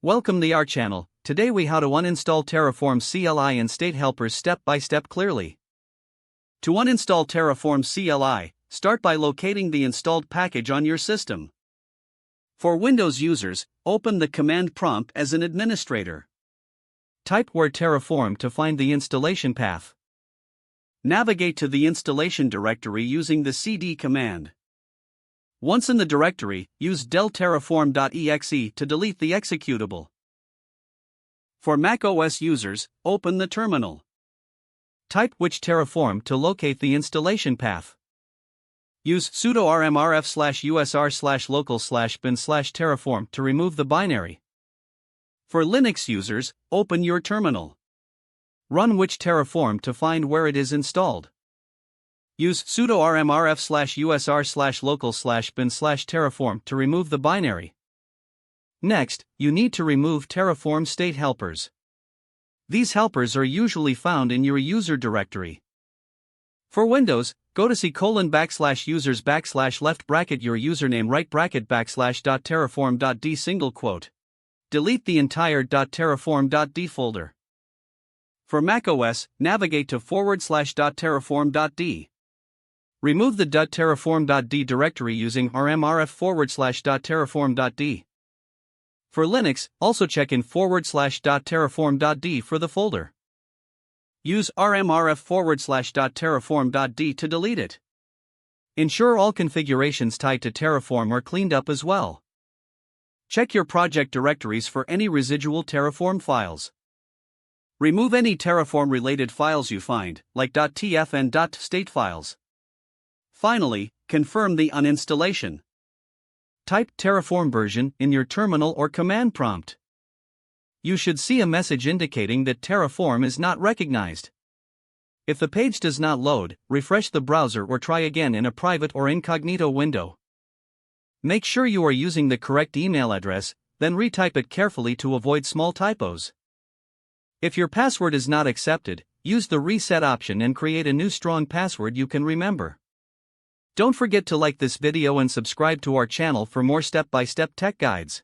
Welcome to our channel. Today we how to uninstall Terraform CLI and state helpers step by step clearly. To uninstall Terraform CLI, start by locating the installed package on your system. For Windows users, open the command prompt as an administrator. Type word Terraform to find the installation path. Navigate to the installation directory using the cd command. Once in the directory, use del terraform.exe to delete the executable. For macOS users, open the terminal. Type which Terraform to locate the installation path. Use sudo rmrf/usr/local/bin/terraform to remove the binary. For Linux users, open your terminal. Run which Terraform to find where it is installed. Use sudo rmrf/usr/local/bin/terraform to remove the binary. Next, you need to remove Terraform state helpers. These helpers are usually found in your user directory. For Windows, go to c:\users\left bracket your username right bracket \terraform.d single quote. Delete the entire .terraform.d folder. For macOS, navigate to /.terraform.d. Remove the .terraform.d directory using rmrf/.terraform.d. For Linux, also check in /.terraform.d for the folder. Use rmrf/.terraform.d to delete it. Ensure all configurations tied to Terraform are cleaned up as well. Check your project directories for any residual Terraform files. Remove any Terraform-related files you find, like .tf and .state files. Finally, confirm the uninstallation. Type Terraform version in your terminal or command prompt. You should see a message indicating that Terraform is not recognized. If the page does not load, refresh the browser or try again in a private or incognito window. Make sure you are using the correct email address, then retype it carefully to avoid small typos. If your password is not accepted, use the reset option and create a new strong password you can remember. Don't forget to like this video and subscribe to our channel for more step-by-step tech guides.